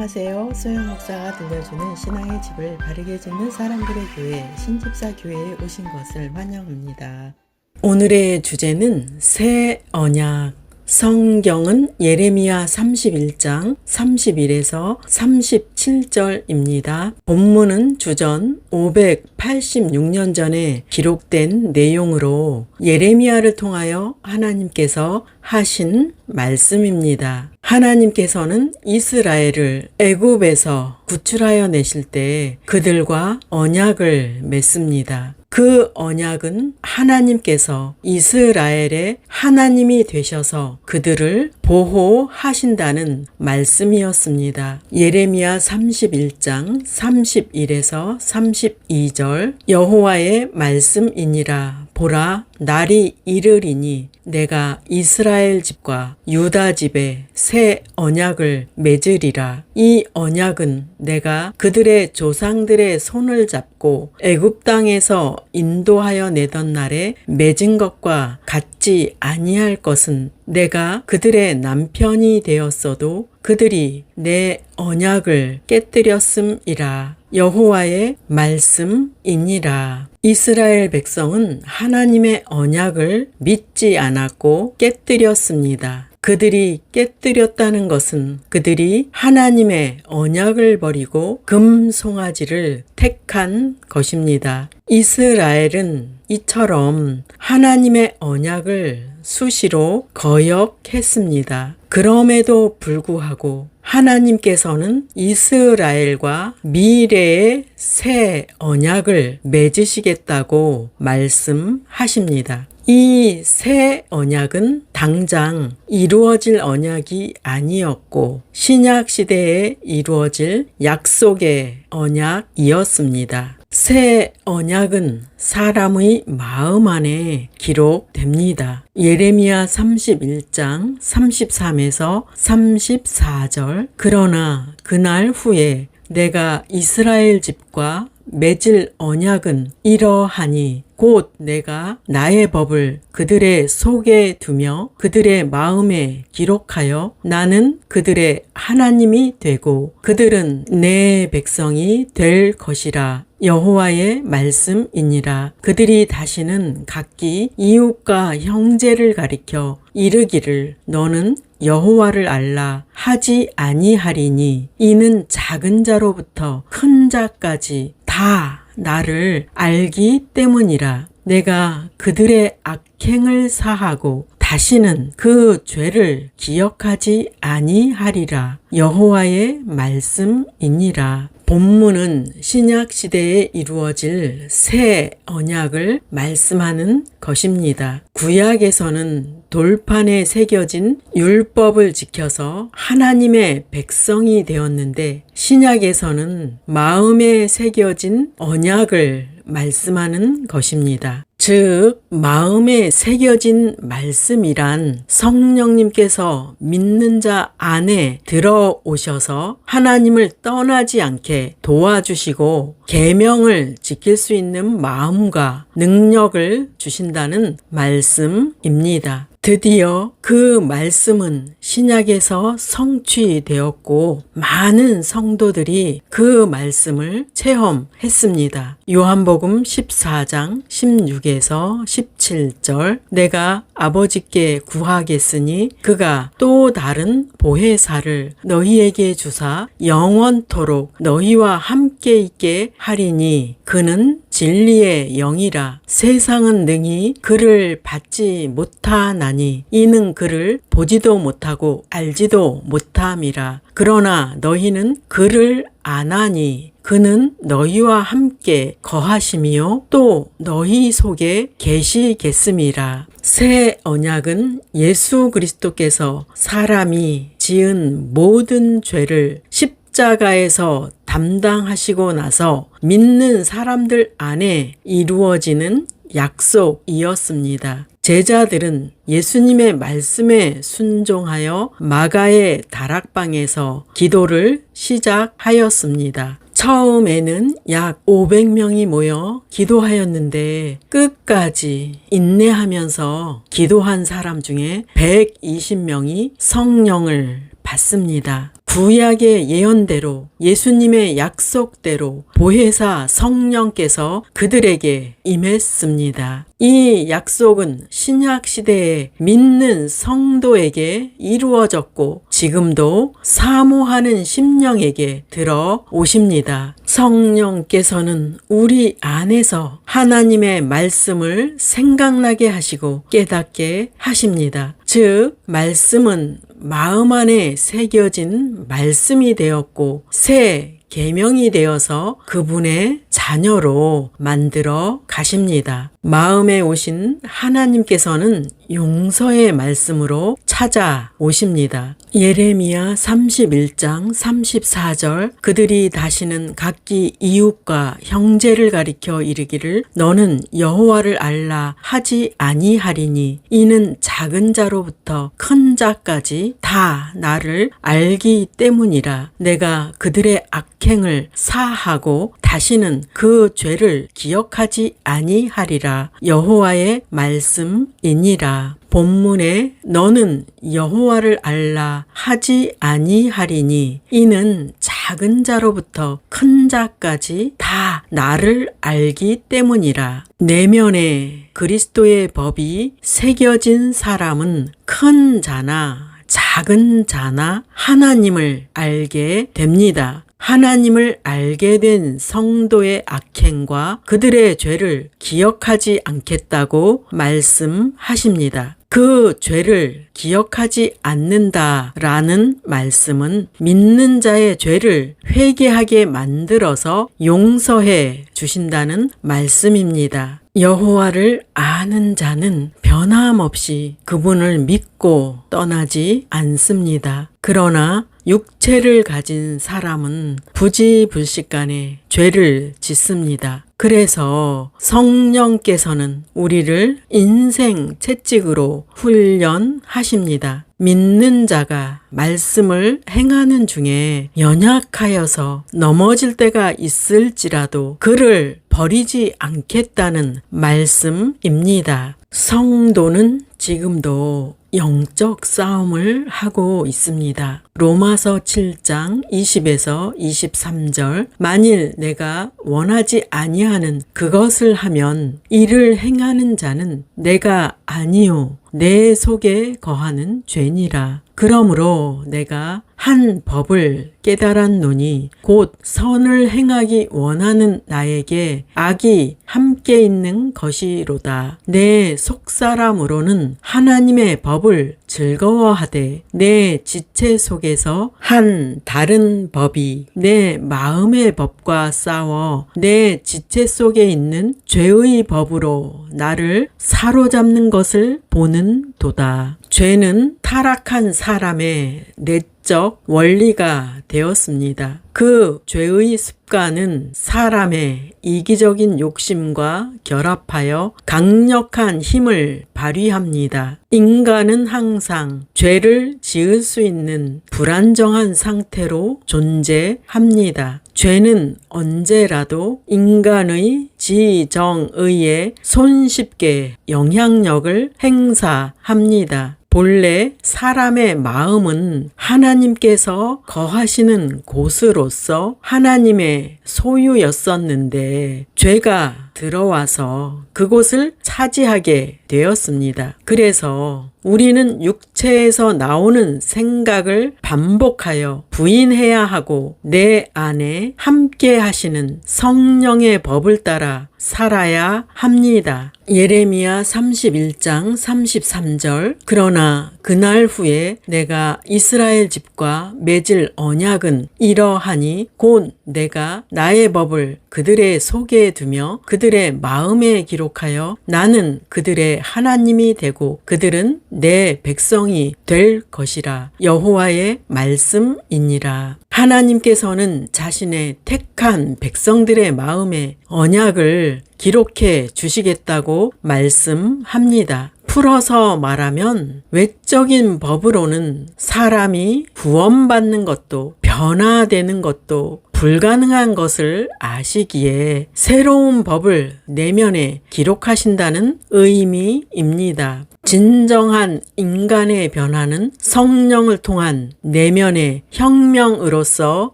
안녕하세요. 소영 목사가 들려주는 신앙의 집을 바르게 짓는 사람들의 교회 신집사 교회에 오신 것을 환영합니다. 오늘의 주제는 새 언약. 성경은 예레미야 31장 31에서 37절입니다. 본문은 주전 586년 전에 기록된 내용으로 예레미야를 통하여 하나님께서 하신 말씀입니다. 하나님께서는 이스라엘을 애굽에서 구출하여 내실 때 그들과 언약을 맺습니다. 그 언약은 하나님께서 이스라엘의 하나님이 되셔서 그들을 보호하신다는 말씀이었습니다. 예레미야 31장 31에서 32절 여호와의 말씀이니라. 보라, 날이 이르리니 내가 이스라엘 집과 유다 집에 새 언약을 맺으리라. 이 언약은 내가 그들의 조상들의 손을 잡고 애굽 땅에서 인도하여 내던 날에 맺은 것과 같지 아니할 것은 내가 그들의 남편이 되었어도 그들이 내 언약을 깨뜨렸음이라. 여호와의 말씀이니라. 이스라엘 백성은 하나님의 언약을 믿지 않았고 깨뜨렸습니다. 그들이 깨뜨렸다는 것은 그들이 하나님의 언약을 버리고 금송아지를 택한 것입니다. 이스라엘은 이처럼 하나님의 언약을 수시로 거역했습니다. 그럼에도 불구하고 하나님께서는 이스라엘과 미래의 새 언약을 맺으시겠다고 말씀하십니다. 이 새 언약은 당장 이루어질 언약이 아니었고 신약 시대에 이루어질 약속의 언약이었습니다. 새 언약은 사람의 마음 안에 기록됩니다. 예레미야 31장 33에서 34절 그러나 그날 후에 내가 이스라엘 집과 맺을 언약은 이러하니 곧 내가 나의 법을 그들의 속에 두며 그들의 마음에 기록하여 나는 그들의 하나님이 되고 그들은 내 백성이 될 것이라. 여호와의 말씀이니라. 그들이 다시는 각기 이웃과 형제를 가리켜 이르기를 너는 여호와를 알라 하지 아니하리니 이는 작은 자로부터 큰 자까지 다 나를 알기 때문이라. 내가 그들의 악행을 사하고 다시는 그 죄를 기억하지 아니하리라. 여호와의 말씀이니라. 본문은 신약 시대에 이루어질 새 언약을 말씀하는 것입니다. 구약에서는 돌판에 새겨진 율법을 지켜서 하나님의 백성이 되었는데 신약에서는 마음에 새겨진 언약을 말씀하는 것입니다. 즉 마음에 새겨진 말씀이란 성령님께서 믿는 자 안에 들어오셔서 하나님을 떠나지 않게 도와주시고 계명을 지킬 수 있는 마음과 능력을 주신다는 말씀입니다. 드디어 그 말씀은 신약에서 성취되었고 많은 성도들이 그 말씀을 체험했습니다. 요한복음 14장 16에서 17절 내가 아버지께 구하겠으니 그가 또 다른 보혜사를 너희에게 주사 영원토록 너희와 함께 있게 하리니 그는 진리의 영이라. 세상은 능히 그를 받지 못하나니 이는 그를 보지도 못하고 알지도 못함이라. 그러나 너희는 그를 아나니 그는 너희와 함께 거하심이요 또 너희 속에 계시겠음이라. 새 언약은 예수 그리스도께서 사람이 지은 모든 죄를 십자가에서 담당하시고 나서 믿는 사람들 안에 이루어지는 약속이었습니다. 제자들은 예수님의 말씀에 순종하여 마가의 다락방에서 기도를 시작하였습니다. 처음에는 약 500명이 모여 기도하였는데 끝까지 인내하면서 기도한 사람 중에 120명이 성령을 받습니다. 구약의 예언대로 예수님의 약속대로 보혜사 성령께서 그들에게 임했습니다. 이 약속은 신약 시대에 믿는 성도에게 이루어졌고 지금도 사모하는 심령에게 들어오십니다. 성령께서는 우리 안에서 하나님의 말씀을 생각나게 하시고 깨닫게 하십니다. 즉, 말씀은 마음 안에 새겨진 말씀이 되었고 새 계명이 되어서 그분의 자녀로 만들어 가십니다. 마음에 오신 하나님께서는 용서의 말씀으로 찾아오십니다. 예레미야 31장 34절 그들이 다시는 각기 이웃과 형제를 가리켜 이르기를 너는 여호와를 알라 하지 아니하리니 이는 작은 자로부터 큰 자까지 다 나를 알기 때문이라. 내가 그들의 악행을 사하고 다시는 그 죄를 기억하지 아니하리라. 여호와의 말씀이니라. 본문에 너는 여호와를 알라 하지 아니하리니 이는 작은 자로부터 큰 자까지 다 나를 알기 때문이라. 내면에 그리스도의 법이 새겨진 사람은 큰 자나 작은 자나 하나님을 알게 됩니다. 하나님을 알게 된 성도의 악행과 그들의 죄를 기억하지 않겠다고 말씀하십니다. 그 죄를 기억하지 않는다라는 말씀은 믿는 자의 죄를 회개하게 만들어서 용서해 주신다는 말씀입니다. 여호와를 아는 자는 변함없이 그분을 믿고 떠나지 않습니다. 그러나 육체를 가진 사람은 부지불식간에 죄를 짓습니다. 그래서 성령께서는 우리를 인생 채찍으로 훈련하십니다. 믿는 자가 말씀을 행하는 중에 연약하여서 넘어질 때가 있을지라도 그를 버리지 않겠다는 말씀입니다. 성도는 지금도 영적 싸움을 하고 있습니다. 로마서 7장 20에서 23절 만일 내가 원하지 아니하는 그것을 하면 이를 행하는 자는 내가 아니요 내 속에 거하는 죄니라. 그러므로 내가 한 법을 깨달았노니 곧 선을 행하기 원하는 나에게 악이 함께 있는 것이로다. 내 속사람으로는 하나님의 법을 즐거워하되 내 지체 속에서 한 다른 법이 내 마음의 법과 싸워 내 지체 속에 있는 죄의 법으로 나를 사로잡는 것을 보는 도다. 죄는 타락한 사람의 내적 원리가 되었습니다. 그 죄의 습관은 사람의 이기적인 욕심과 결합하여 강력한 힘을 발휘합니다. 인간은 항상 죄를 지을 수 있는 불안정한 상태로 존재합니다. 죄는 언제라도 인간의 지정의에 손쉽게 영향력을 행사합니다. 본래 사람의 마음은 하나님께서 거하시는 곳으로서 하나님의 소유였었는데 죄가 들어와서 그곳을 차지하게 되었습니다. 그래서 우리는 육체에서 나오는 생각을 반복하여 부인해야 하고 내 안에 함께 하시는 성령의 법을 따라 살아야 합니다. 예레미야 31장 33절 그러나 그날 후에 내가 이스라엘 집과 맺을 언약은 이러하니 곧 내가 나의 법을 그들의 속에 두며 그들의 마음에 기록하여 나는 그들의 하나님이 되고 그들은 내 백성이 될 것이라. 여호와의 말씀이니라. 하나님께서는 자신의 택한 백성들의 마음에 언약을 기록해 주시겠다고 말씀합니다. 풀어서 말하면 외적인 법으로는 사람이 구원받는 것도 변화되는 것도 불가능한 것을 아시기에 새로운 법을 내면에 기록하신다는 의미입니다. 진정한 인간의 변화는 성령을 통한 내면의 혁명으로서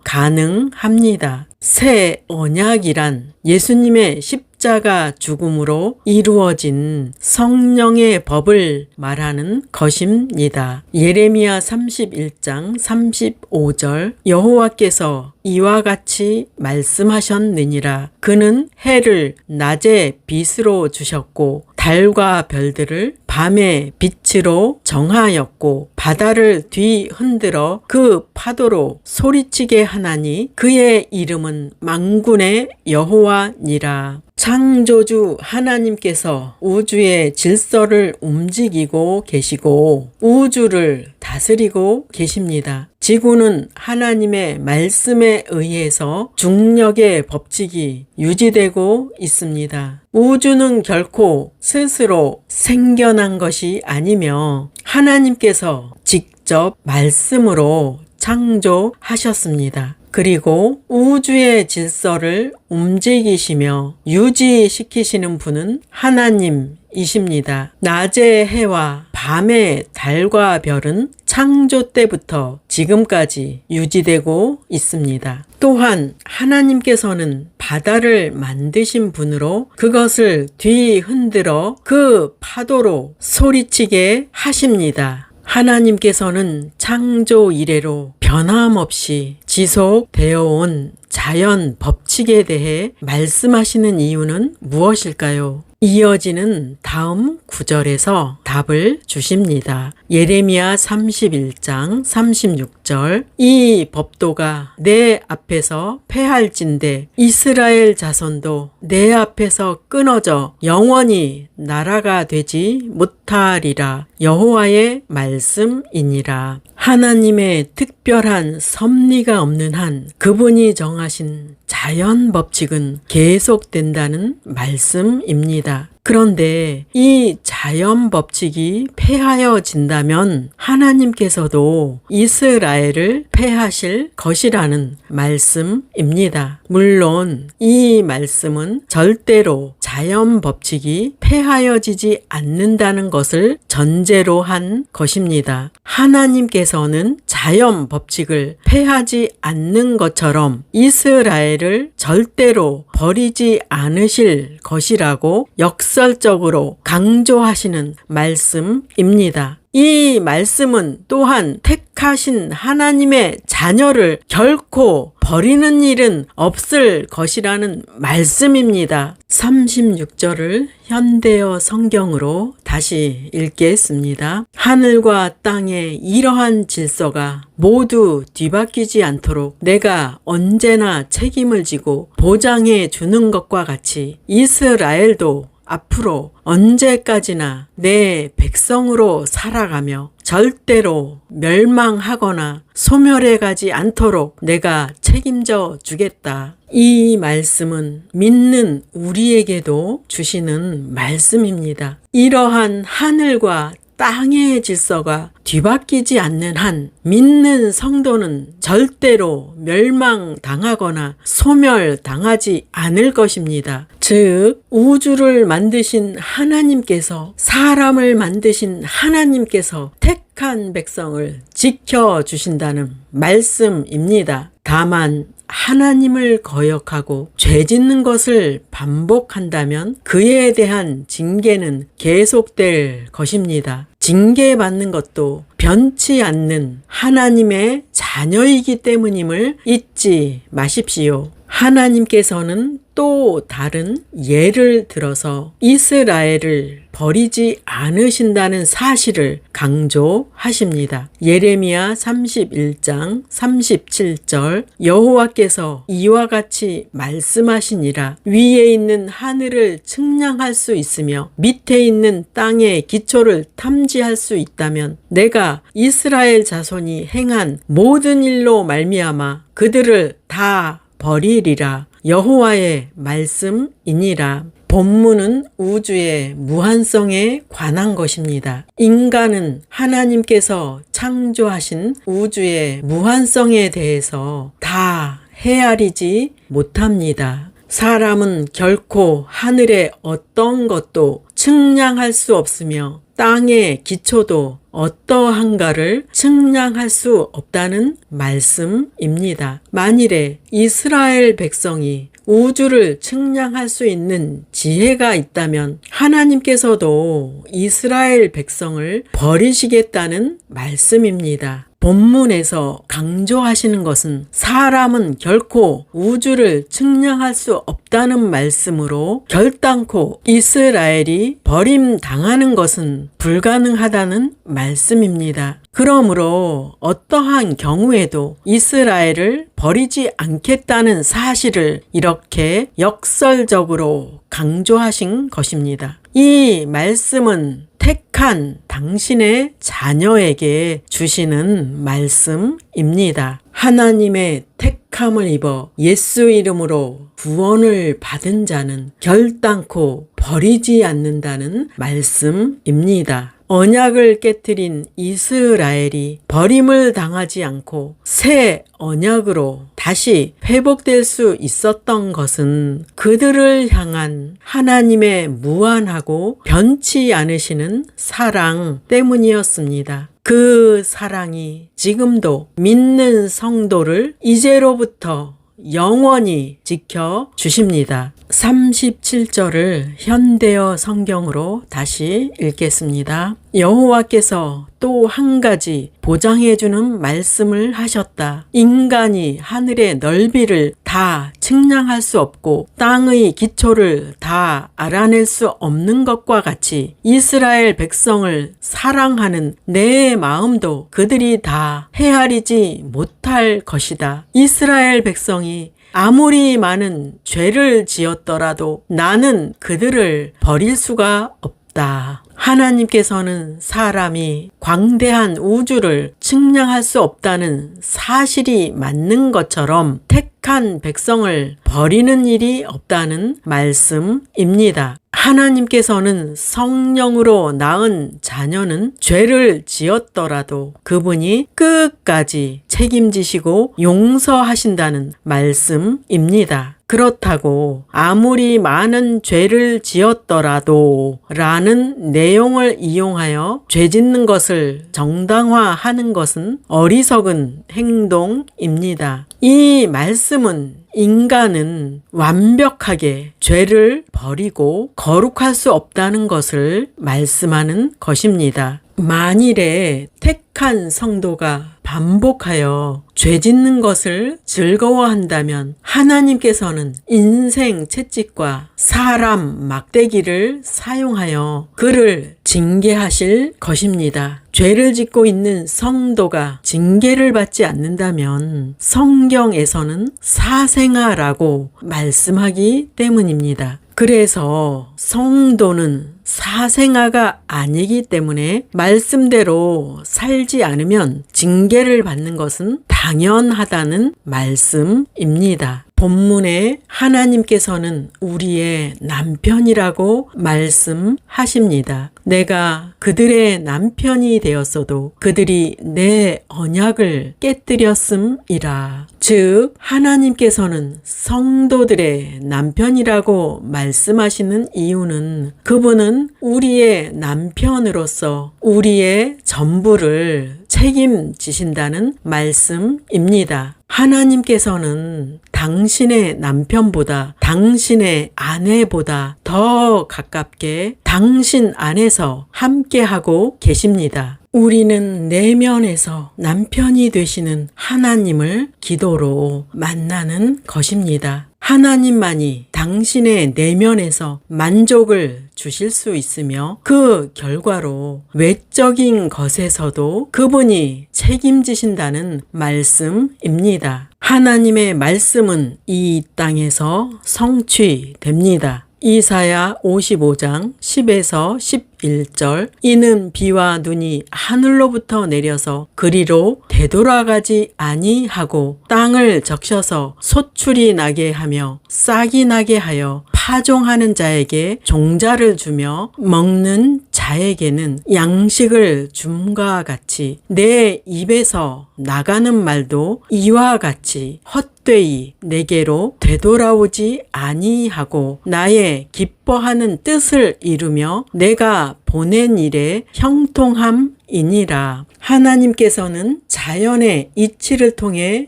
가능합니다. 새 언약이란 예수님의 십자가 죽음으로 이루어진 성령의 법을 말하는 것입니다. 예레미야 31장 35절 여호와께서 이와 같이 말씀하셨느니라. 그는 해를 낮에 빛으로 주셨고 달과 별들을 밤의 빛으로 정하였고 바다를 뒤흔들어 그 파도로 소리치게 하나니 그의 이름은 만군의 여호와니라. 창조주 하나님께서 우주의 질서를 움직이고 계시고 우주를 다스리고 계십니다. 지구는 하나님의 말씀에 의해서 중력의 법칙이 유지되고 있습니다. 우주는 결코 스스로 생겨난 것이 아니며 하나님께서 직접 말씀으로 창조하셨습니다. 그리고 우주의 질서를 움직이시며 유지시키시는 분은 하나님이십니다. 낮의 해와 밤의 달과 별은 창조 때부터 지금까지 유지되고 있습니다. 또한 하나님께서는 바다를 만드신 분으로 그것을 뒤흔들어 그 파도로 소리치게 하십니다. 하나님께서는 창조 이래로 변함없이 지속되어 온 자연 법칙에 대해 말씀하시는 이유는 무엇일까요? 이어지는 다음 구절에서 답을 주십니다. 예레미야 31장 36절 이 법도가 내 앞에서 패할진대 이스라엘 자손도 내 앞에서 끊어져 영원히 나라가 되지 못하리라. 여호와의 말씀이니라. 하나님의 특별한 섭리가 없는 한 그분이 정하신 자연 법칙은 계속된다는 말씀입니다. 그런데 이 자연 법칙이 폐하여진다면 하나님께서도 이스라엘을 폐하실 것이라는 말씀입니다. 물론 이 말씀은 절대로 자연 법칙이 폐하여지지 않는다는 것을 전제로 한 것입니다. 하나님께서는 자연 법칙을 폐하지 않는 것처럼 이스라엘을 절대로 버리지 않으실 것이라고 역설적으로 강조하시는 말씀입니다. 이 말씀은 또한 택하신 하나님의 자녀를 결코 버리는 일은 없을 것이라는 말씀입니다. 36절을 현대어 성경으로 다시 읽겠습니다. 하늘과 땅의 이러한 질서가 모두 뒤바뀌지 않도록 내가 언제나 책임을 지고 보장해 주는 것과 같이 이스라엘도 앞으로 언제까지나 내 백성으로 살아가며 절대로 멸망하거나 소멸해 가지 않도록 내가 책임져 주겠다. 이 말씀은 믿는 우리에게도 주시는 말씀입니다. 이러한 하늘과 땅의 질서가 뒤바뀌지 않는 한 믿는 성도는 절대로 멸망당하거나 소멸당하지 않을 것입니다. 즉 우주를 만드신 하나님께서 사람을 만드신 하나님께서 택한 백성을 지켜주신다는 말씀입니다. 다만 하나님을 거역하고 죄 짓는 것을 반복한다면 그에 대한 징계는 계속될 것입니다. 징계받는 것도 변치 않는 하나님의 자녀이기 때문임을 잊지 마십시오. 하나님께서는 또 다른 예를 들어서 이스라엘을 버리지 않으신다는 사실을 강조하십니다. 예레미야 31장 37절 여호와께서 이와 같이 말씀하시니라. 위에 있는 하늘을 측량할 수 있으며 밑에 있는 땅의 기초를 탐지할 수 있다면 내가 이스라엘 자손이 행한 모든 일로 말미암아 그들을 다 버리리라. 여호와의 말씀이니라. 본문은 우주의 무한성에 관한 것입니다. 인간은 하나님께서 창조하신 우주의 무한성에 대해서 다 헤아리지 못합니다. 사람은 결코 하늘의 어떤 것도 측량할 수 없으며 땅의 기초도 어떠한가를 측량할 수 없다는 말씀입니다. 만일에 이스라엘 백성이 우주를 측량할 수 있는 지혜가 있다면 하나님께서도 이스라엘 백성을 버리시겠다는 말씀입니다. 본문에서 강조하시는 것은 사람은 결코 우주를 측량할 수 없다는 말씀으로 결단코 이스라엘이 버림당하는 것은 불가능하다는 말씀입니다. 그러므로 어떠한 경우에도 이스라엘을 버리지 않겠다는 사실을 이렇게 역설적으로 강조하신 것입니다. 이 말씀은 택한 당신의 자녀에게 주시는 말씀입니다. 하나님의 택함을 입어 예수 이름으로 구원을 받은 자는 결단코 버리지 않는다는 말씀입니다. 언약을 깨뜨린 이스라엘이 버림을 당하지 않고 새 언약으로 다시 회복될 수 있었던 것은 그들을 향한 하나님의 무한하고 변치 않으시는 사랑 때문이었습니다. 그 사랑이 지금도 믿는 성도를 이제로부터 영원히 지켜주십니다. 37절을 현대어 성경으로 다시 읽겠습니다. 여호와께서 또 한 가지 보장해주는 말씀을 하셨다. 인간이 하늘의 넓이를 다 측량할 수 없고 땅의 기초를 다 알아낼 수 없는 것과 같이 이스라엘 백성을 사랑하는 내 마음도 그들이 다 헤아리지 못할 것이다. 이스라엘 백성이 아무리 많은 죄를 지었더라도 나는 그들을 버릴 수가 없다. 하나님께서는 사람이 광대한 우주를 측량할 수 없다는 사실이 맞는 것처럼 택한 백성을 버리는 일이 없다는 말씀입니다. 하나님께서는 성령으로 낳은 자녀는 죄를 지었더라도 그분이 끝까지 책임지시고 용서하신다는 말씀입니다. 그렇다고 아무리 많은 죄를 지었더라도 라는 내용을 이용하여 죄 짓는 것을 정당화하는 것은 어리석은 행동입니다. 이 말씀은 인간은 완벽하게 죄를 버리고 거룩할 수 없다는 것을 말씀하는 것입니다. 만일에 택한 성도가 반복하여 죄 짓는 것을 즐거워한다면 하나님께서는 인생 채찍과 사람 막대기를 사용하여 그를 징계하실 것입니다. 죄를 짓고 있는 성도가 징계를 받지 않는다면 성경에서는 사생아라고 말씀하기 때문입니다. 그래서 성도는 사생아가 아니기 때문에 말씀대로 살지 않으면 징계를 받는 것은 당연하다는 말씀입니다. 본문에 하나님께서는 우리의 남편이라고 말씀하십니다. 내가 그들의 남편이 되었어도 그들이 내 언약을 깨뜨렸음이라. 즉 하나님께서는 성도들의 남편이라고 말씀하시는 이유는 그분은 우리의 남편으로서 우리의 전부를 책임지신다는 말씀입니다. 하나님께서는 당신의 남편보다 당신의 아내보다 더 가깝게 당신 안에서 함께하고 계십니다. 우리는 내면에서 남편이 되시는 하나님을 기도로 만나는 것입니다. 하나님만이 당신의 내면에서 만족을 주실 수 있으며 그 결과로 외적인 것에서도 그분이 책임지신다는 말씀입니다. 하나님의 말씀은 이 땅에서 성취됩니다. 이사야 55장 10에서 11절 이는 비와 눈이 하늘로부터 내려서 그리로 되돌아가지 아니하고 땅을 적셔서 소출이 나게 하며 싹이 나게 하여 파종하는 자에게 종자를 주며 먹는 자에게는 양식을 줌과 같이 내 입에서 나가는 말도 이와 같이 헛되이 내게로 되돌아오지 아니하고 나의 기뻐하는 뜻을 이루며 내가 보낸 일에 형통함이니라. 하나님께서는 자연의 이치를 통해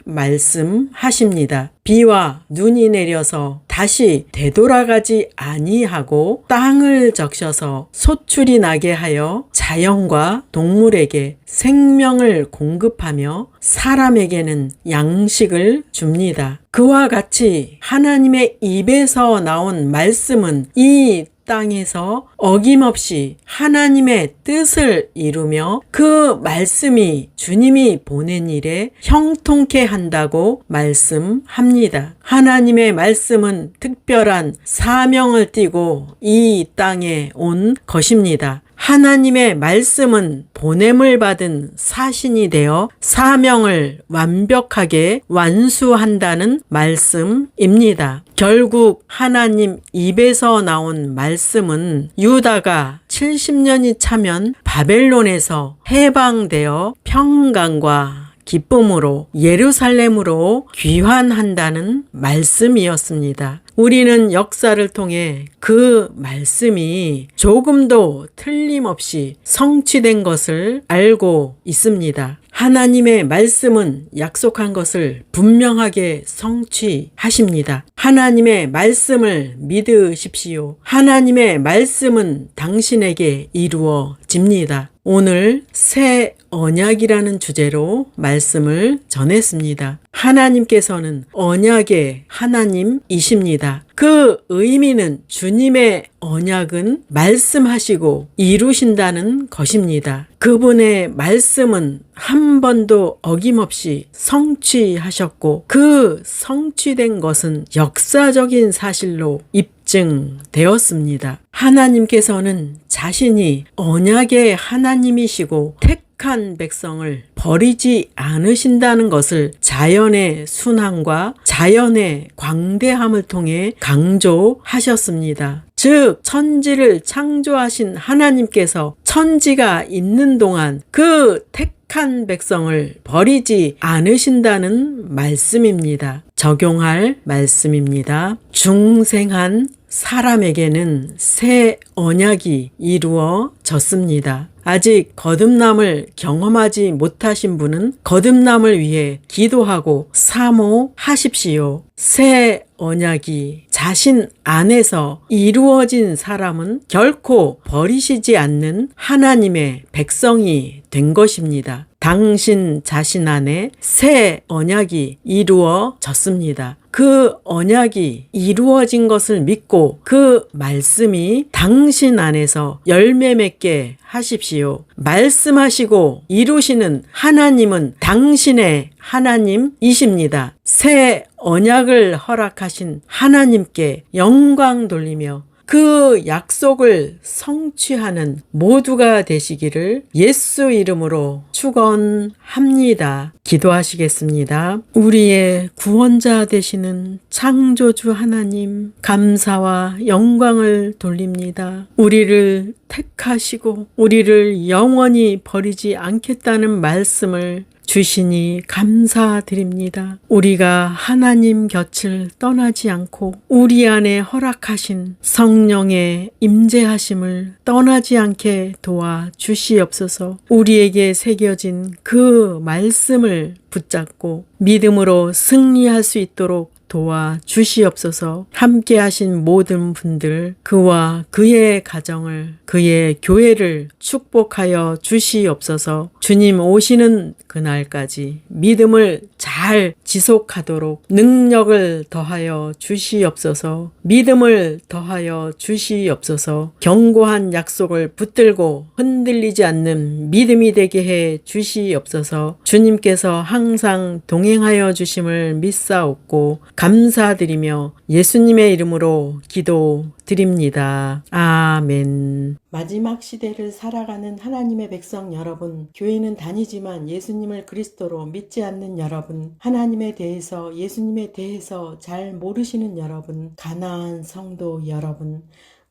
말씀하십니다. 비와 눈이 내려서 다시 되돌아가지 아니하고 땅을 적셔서 소출이 나게 하여 자연과 동물에게 생명을 공급하며 사람에게는 양식을 줍니다. 그와 같이 하나님의 입에서 나온 말씀은 이 땅에서 어김없이 하나님의 뜻을 이루며 그 말씀이 주님이 보낸 일에 형통케 한다고 말씀합니다. 하나님의 말씀은 특별한 사명을 띠고 이 땅에 온 것입니다. 하나님의 말씀은 보냄을 받은 사신이 되어 사명을 완벽하게 완수한다는 말씀입니다. 결국 하나님 입에서 나온 말씀은 유다가 70년이 차면 바벨론에서 해방되어 평강과 기쁨으로 예루살렘으로 귀환한다는 말씀이었습니다. 우리는 역사를 통해 그 말씀이 조금도 틀림없이 성취된 것을 알고 있습니다. 하나님의 말씀은 약속한 것을 분명하게 성취하십니다. 하나님의 말씀을 믿으십시오. 하나님의 말씀은 당신에게 이루어집니다. 오늘 새 언약이라는 주제로 말씀을 전했습니다. 하나님께서는 언약의 하나님이십니다. 그 의미는 주님의 언약은 말씀하시고 이루신다는 것입니다. 그분의 말씀은 한 번도 어김없이 성취하셨고 그 성취된 것은 역사적인 사실로 입증되었습니다. 하나님께서는 자신이 언약의 하나님이시고 택한 백성을 버리지 않으신다는 것을 자연의 순항과 자연의 광대함을 통해 강조하셨습니다. 즉 천지를 창조하신 하나님께서 천지가 있는 동안 그 택한 백성을 버리지 않으신다는 말씀입니다. 적용할 말씀입니다. 중생한 사람에게는 새 언약이 이루어졌습니다. 아직 거듭남을 경험하지 못하신 분은 거듭남을 위해 기도하고 사모하십시오. 새 언약이 자신 안에서 이루어진 사람은 결코 버리시지 않는 하나님의 백성이 된 것입니다. 당신 자신 안에 새 언약이 이루어졌습니다. 그 언약이 이루어진 것을 믿고 그 말씀이 당신 안에서 열매 맺게 하십시오. 말씀하시고 이루시는 하나님은 당신의 하나님이십니다. 새 언약을 허락하신 하나님께 영광 돌리며 그 약속을 성취하는 모두가 되시기를 예수 이름으로 축원합니다. 기도하시겠습니다. 우리의 구원자 되시는 창조주 하나님, 감사와 영광을 돌립니다. 우리를 택하시고 우리를 영원히 버리지 않겠다는 말씀을 주시니 감사드립니다. 우리가 하나님 곁을 떠나지 않고 우리 안에 허락하신 성령의 임재하심을 떠나지 않게 도와주시옵소서. 우리에게 새겨진 그 말씀을 붙잡고 믿음으로 승리할 수 있도록 도와주시옵소서. 함께 하신 모든 분들, 그와 그의 가정을, 그의 교회를 축복하여 주시옵소서. 주님 오시는 그날까지 믿음을 잘 지속하도록 능력을 더하여 주시옵소서. 믿음을 더하여 주시옵소서. 견고한 약속을 붙들고 흔들리지 않는 믿음이 되게 해 주시옵소서. 주님께서 항상 동행하여 주심을 믿사옵고 감사드리며 예수님의 이름으로 기도드립니다. 아멘. 마지막 시대를 살아가는 하나님의 백성 여러분, 교회는 다니지만 예수님을 그리스도로 믿지 않는 여러분, 하나님에 대해서 예수님에 대해서 잘 모르시는 여러분, 가나안 성도 여러분,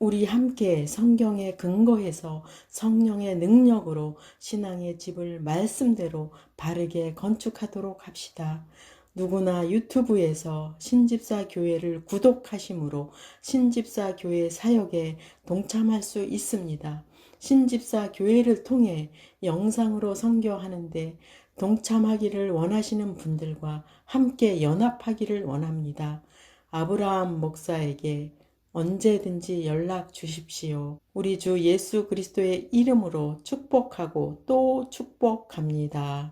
우리 함께 성경에 근거해서 성령의 능력으로 신앙의 집을 말씀대로 바르게 건축하도록 합시다. 누구나 유튜브에서 신집사 교회를 구독하심으로 신집사 교회 사역에 동참할 수 있습니다. 신집사 교회를 통해 영상으로 선교하는데 동참하기를 원하시는 분들과 함께 연합하기를 원합니다. 아브라함 목사에게 언제든지 연락 주십시오. 우리 주 예수 그리스도의 이름으로 축복하고 또 축복합니다.